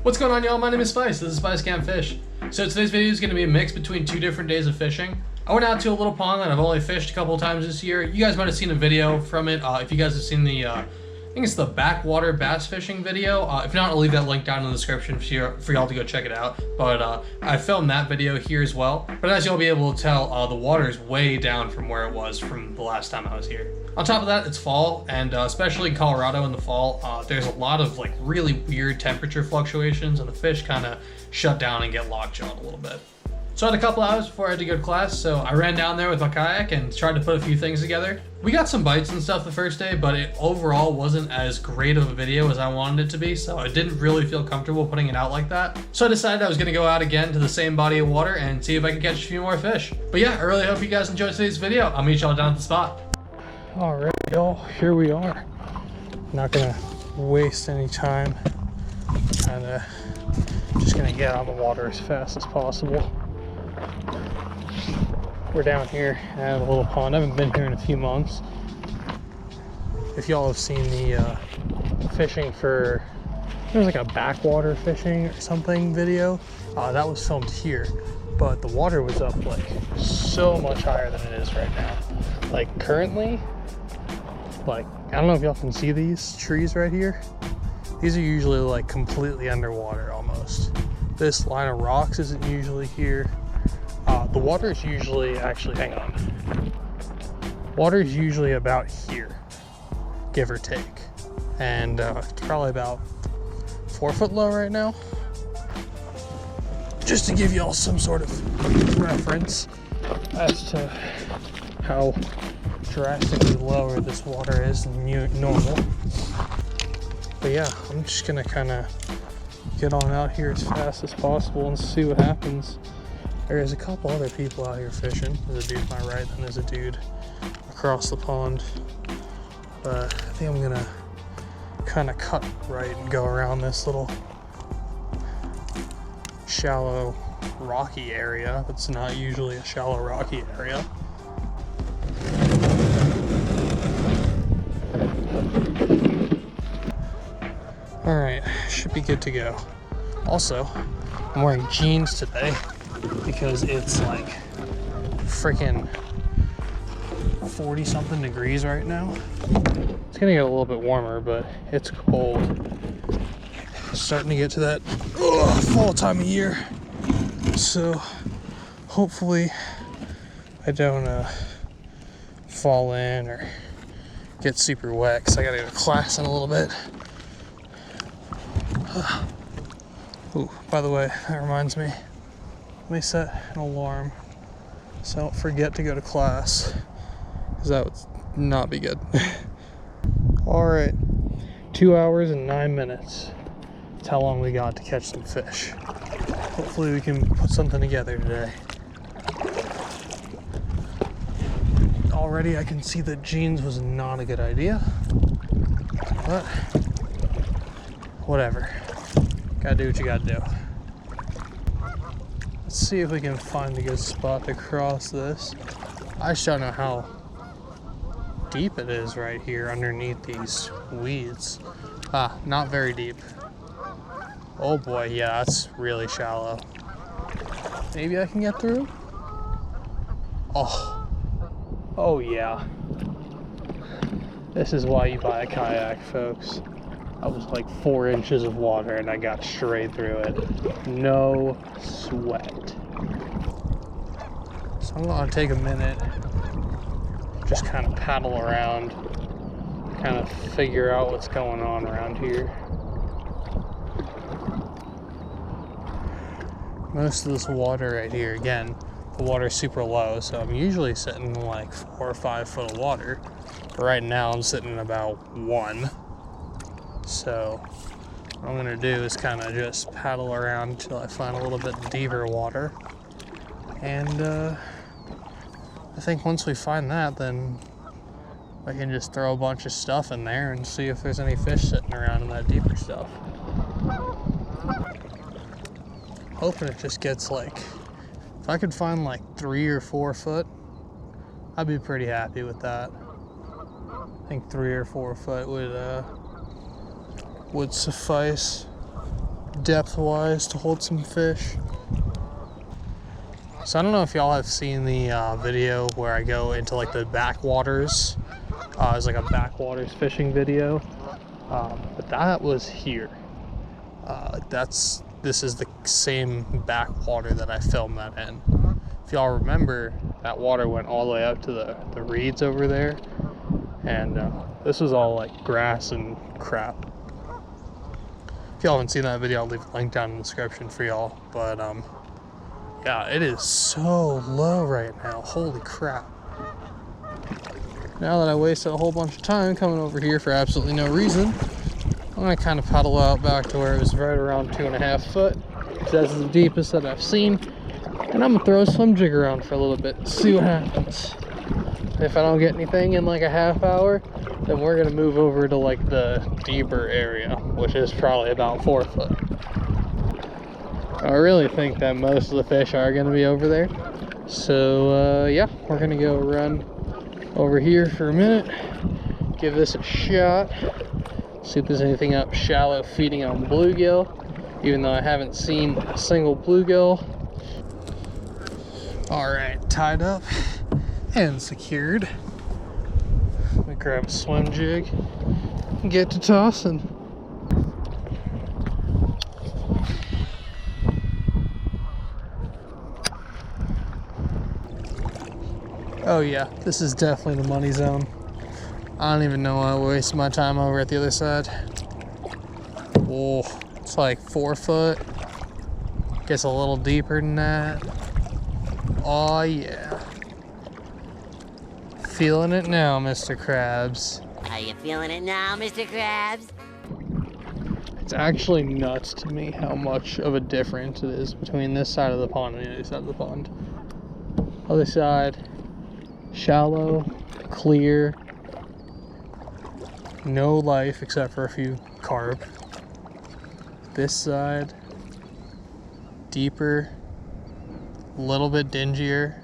What's going on, y'all? My name is Spice. This is Spice Cam Fish. So today's video is going to be a mix between two different days of fishing. I went out to a little pond that I've only fished a couple of times this year. You guys might have seen a video from it. If you guys have seen the, I think it's the backwater bass fishing video. If not, I'll leave that link down in the description for y'all to go check it out. But I filmed that video here as well. But as y'all be able to tell, the water is way down from where it was from the last time I was here. On top of that, it's fall, and especially in Colorado in the fall, there's a lot of like really weird temperature fluctuations, and the fish kind of shut down and get lockjawed a little bit. So I had a couple hours before I had to go to class, so I ran down there with my kayak and tried to put a few things together. We got some bites and stuff the first day, but it overall wasn't as great of a video as I wanted it to be, so I didn't really feel comfortable putting it out like that. So I decided I was gonna go out again to the same body of water and see if I could catch a few more fish. But yeah, I really hope you guys enjoyed today's video. I'll meet y'all down at the spot. All right, y'all, here we are. Not gonna waste any time. Just gonna get out of the water as fast as possible. We're down here at a little pond. I haven't been here in a few months. If y'all have seen the fishing for, there's like a backwater fishing or something video, that was filmed here. But the water was up like so much higher than it is right now. Like currently, like, I don't know if y'all can see these trees right here. These are usually like completely underwater almost. This line of rocks isn't usually here. The water is usually, actually, hang on. Water is usually about here, give or take. And it's probably about 4 foot low right now. Just to give y'all some sort of reference as to how drastically lower this water is than normal. But yeah, I'm just gonna kind of get on out here as fast as possible and see what happens. There's a couple other people out here fishing. There's a dude to my right, and there's a dude across the pond. But I think I'm gonna kind of cut right and go around this little shallow rocky area. That's not usually a shallow rocky area. All right, should be good to go. Also, I'm wearing jeans today because it's like freaking 40 something degrees right now. It's gonna get a little bit warmer, but it's cold. It's starting to get to that fall time of year. So hopefully I don't fall in or get super wet, because I gotta go to class in a little bit. Ooh, by the way, that reminds me, let me set an alarm so I don't forget to go to class, because that would not be good. All right, 2 hours and 9 minutes. That's how long we got to catch some fish. Hopefully we can put something together today. Already I can see that jeans was not a good idea, but whatever. Gotta do what you gotta do. Let's see if we can find a good spot to cross this. I just don't know how deep it is right here underneath these weeds. Not very deep. Oh boy, yeah, that's really shallow. Maybe I can get through? Oh yeah. This is why you buy a kayak, folks. I was like 4 inches of water and I got straight through it. No sweat. So I'm gonna take a minute, just kind of paddle around, kind of figure out what's going on around here. Most of this water right here, again, the water's super low, so I'm usually sitting in like 4 or 5 foot of water. But right now I'm sitting in about 1. So what I'm gonna do is kind of just paddle around until I find a little bit deeper water. And I think once we find that, then I can just throw a bunch of stuff in there and see if there's any fish sitting around in that deeper stuff. Hoping it just gets like, if I could find like 3 or 4 foot, I'd be pretty happy with that. I think 3 or 4 foot would suffice. depth-wise to hold some fish. So I don't know if y'all have seen the video where I go into like the backwaters. It's like a backwaters fishing video, but that was here. This is the same backwater that I filmed that in. If y'all remember, that water went all the way up to the reeds over there, and this was all like grass and crap. If y'all haven't seen that video, I'll leave a link down in the description for y'all. But yeah, it is so low right now. Holy crap. Now that I wasted a whole bunch of time coming over here for absolutely no reason, I'm gonna kind of paddle out back to where it was right around 2.5 foot. That's the deepest that I've seen. And I'm gonna throw a swim jig around for a little bit, see what happens. If I don't get anything in like a half hour, then we're gonna move over to like the deeper area, which is probably about 4 foot. I really think that most of the fish are gonna be over there. So yeah, we're gonna go run over here for a minute, give this a shot, see if there's anything up shallow feeding on bluegill, even though I haven't seen a single bluegill. Alright, tied up and secured. Let me grab a swim jig and get to tossing. Oh yeah, this is definitely the money zone. I don't even know why I wasted my time over at the other side. Oh, it's like 4 foot. Gets a little deeper than that. Oh yeah. Feeling it now, Mr. Krabs. Are you feeling it now, Mr. Krabs? It's actually nuts to me how much of a difference it is between this side of the pond and the other side of the pond. Other side, shallow, clear, no life except for a few carp. This side, deeper, a little bit dingier.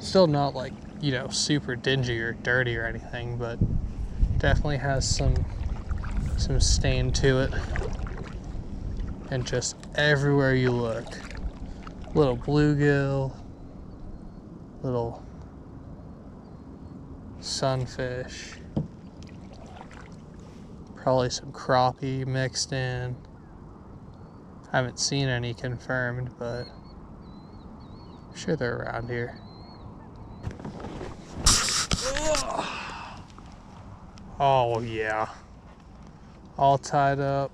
Still not like, you know, super dingy or dirty or anything, but definitely has some stain to it. And just everywhere you look, little bluegill, little sunfish, probably some crappie mixed in. I haven't seen any confirmed, but I'm sure they're around here. Oh yeah, all tied up,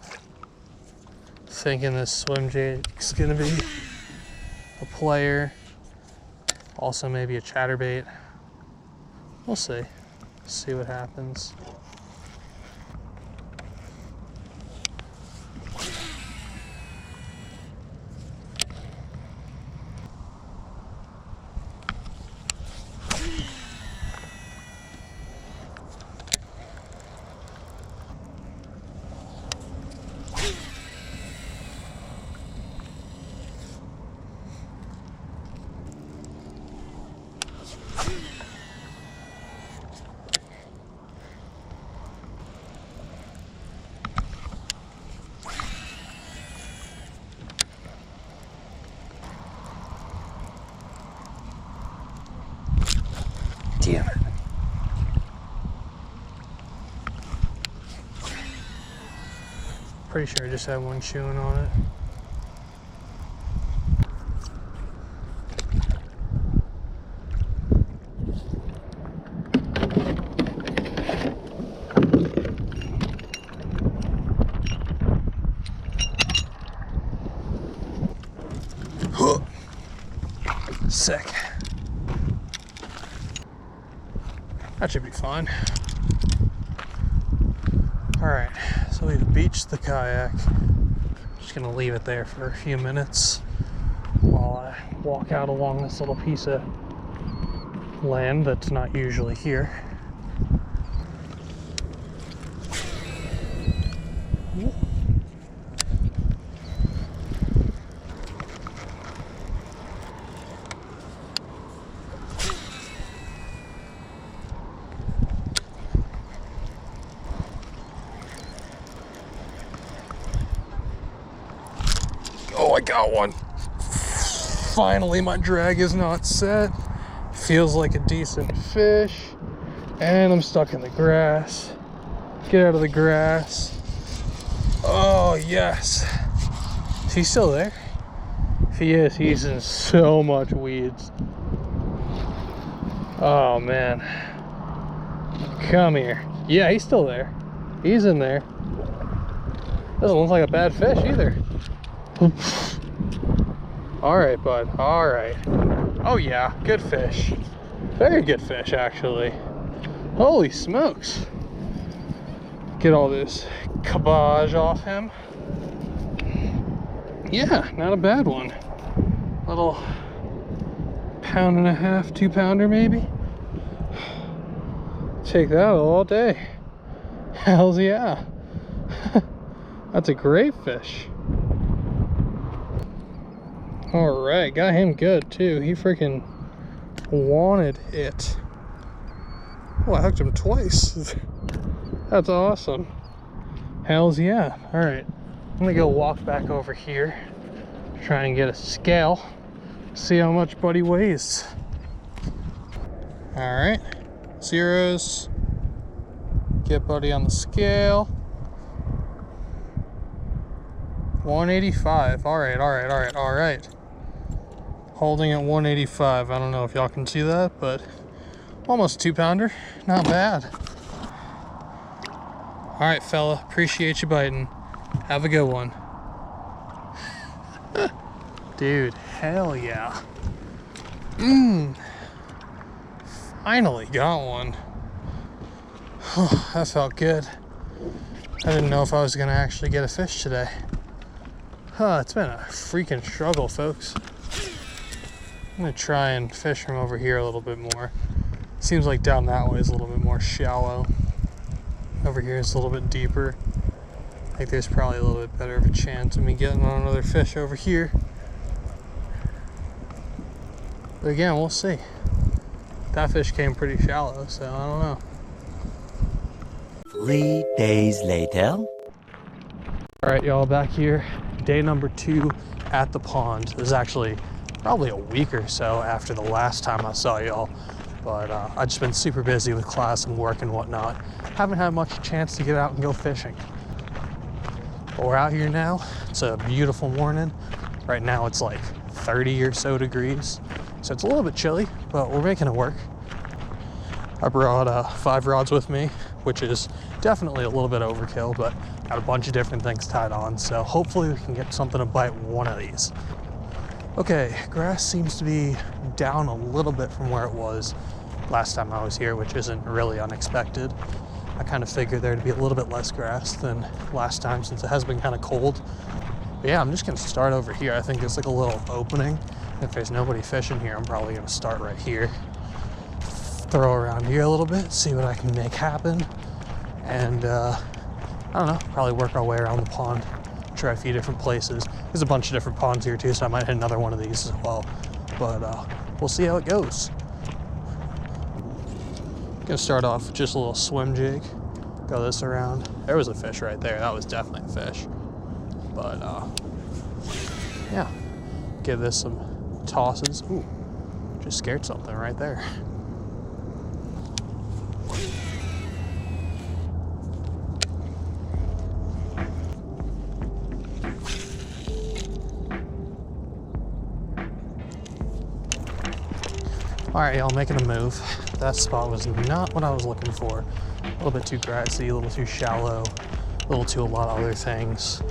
thinking this swim jig's gonna be a player, also maybe a chatterbait. We'll see what happens. Damn it. Pretty sure I just had one chewing on it. Sick. That should be fine. Alright, so we've beached the kayak. Just gonna leave it there for a few minutes while I walk out along this little piece of land that's not usually here. I got one. Finally, my drag is not set. Feels like a decent fish. And I'm stuck in the grass. Get out of the grass. Oh, yes. Is he still there? If he is, he's in so much weeds. Oh, man. Come here. Yeah, he's still there. He's in there. Doesn't look like a bad fish either. All right, bud. All right. Oh, yeah. Good fish. Very good fish, actually. Holy smokes. Get all this cabbage off him. Yeah, not a bad one. Little 1.5 pound, 2 pounder maybe. Take that all day. Hells yeah. That's a great fish. All right, got him good too. He freaking wanted it. Oh, I hooked him twice. That's awesome. Hells yeah. All right, I'm gonna go walk back over here, try and get a scale, see how much Buddy weighs. All right, zeros. Get Buddy on the scale. 185. All right. Holding at 185. I don't know if y'all can see that, but almost 2 pounder. Not bad. All right, fella. Appreciate you biting. Have a good one. Dude, hell yeah. Finally got one. That felt good. I didn't know if I was gonna actually get a fish today. It's been a freaking struggle, folks. I'm gonna try and fish from over here a little bit more. Seems like down that way is a little bit more shallow. Over here is a little bit deeper. I think there's probably a little bit better of a chance of me getting on another fish over here. But again, we'll see. That fish came pretty shallow, so I don't know. 3 days later. All right, y'all, back here. Day number 2 at the pond. This is actually probably a week or so after the last time I saw y'all. But I've just been super busy with class and work and whatnot. Haven't had much chance to get out and go fishing. But we're out here now. It's a beautiful morning. Right now it's like 30 or so degrees. So it's a little bit chilly, but we're making it work. I brought 5 rods with me, which is definitely a little bit overkill, but got a bunch of different things tied on. So hopefully we can get something to bite one of these. Okay, grass seems to be down a little bit from where it was last time I was here, which isn't really unexpected. I kind of figured there to be a little bit less grass than last time since it has been kind of cold. But yeah, I'm just gonna start over here. I think there's like a little opening. If there's nobody fishing here, I'm probably gonna start right here. Throw around here a little bit, see what I can make happen. And I don't know, probably work our way around the pond. Try a few different places. There's a bunch of different ponds here too, so I might hit another one of these as well. But we'll see how it goes. Gonna start off with just a little swim jig. Go this around. There was a fish right there. That was definitely a fish. But yeah, give this some tosses. Ooh, just scared something right there. All right, y'all, making a move. That spot was not what I was looking for. A little bit too grassy, a little too shallow, a little too a lot of other things.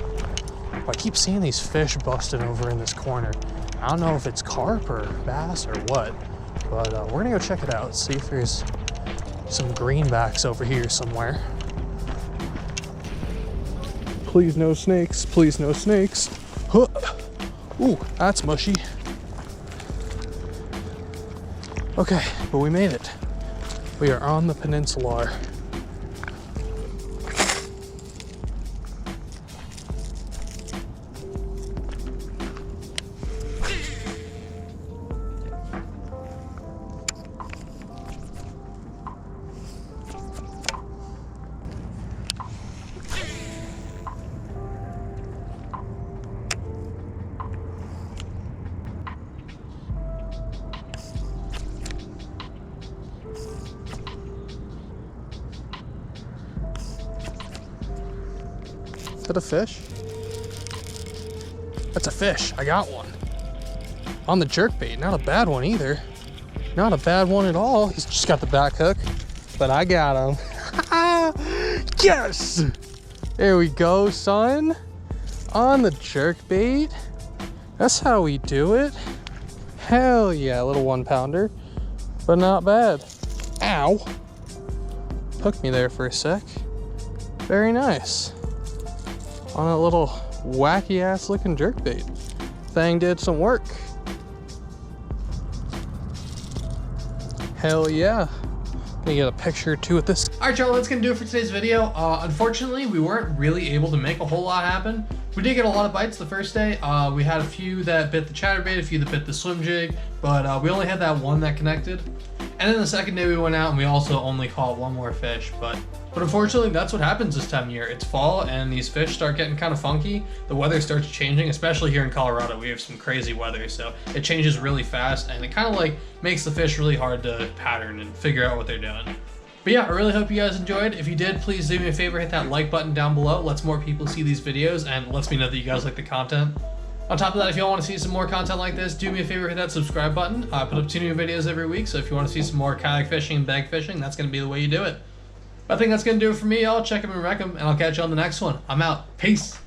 But I keep seeing these fish busting over in this corner. I don't know if it's carp or bass or what, but we're gonna go check it out, see if there's some greenbacks over here somewhere. Please no snakes, please no snakes. Huh. Ooh, that's mushy. Okay, but we made it. We are on the peninsula. Is that a fish? That's a fish. I got one. On the jerkbait. Not a bad one either. Not a bad one at all. He's just got the back hook, but I got him. Yes! There we go, son. On the jerkbait. That's how we do it. Hell yeah, a little 1 pounder, but not bad. Ow. Hooked me there for a sec. Very nice. On a little wacky ass looking jerkbait. Thing did some work. Hell yeah. Gonna get a picture or two with this. Alright y'all, that's gonna do it for today's video. Unfortunately, we weren't really able to make a whole lot happen. We did get a lot of bites the first day. We had a few that bit the chatterbait, a few that bit the swim jig, but we only had that one that connected. And then the second day we went out and we also only caught one more fish, but unfortunately that's what happens this time of year. It's fall and these fish start getting kind of funky. The weather starts changing, especially here in Colorado. We have some crazy weather, so it changes really fast and it kind of like makes the fish really hard to pattern and figure out what they're doing. But yeah, I really hope you guys enjoyed. If you did, please do me a favor, hit that like button down below. It lets more people see these videos and lets me know that you guys like the content. On top of that, if you all want to see some more content like this, do me a favor, hit that subscribe button. I put up 2 new videos every week, so if you want to see some more kayak fishing and bag fishing, that's going to be the way you do it. I think that's going to do it for me, y'all. Check them and wreck them, and I'll catch you on the next one. I'm out. Peace.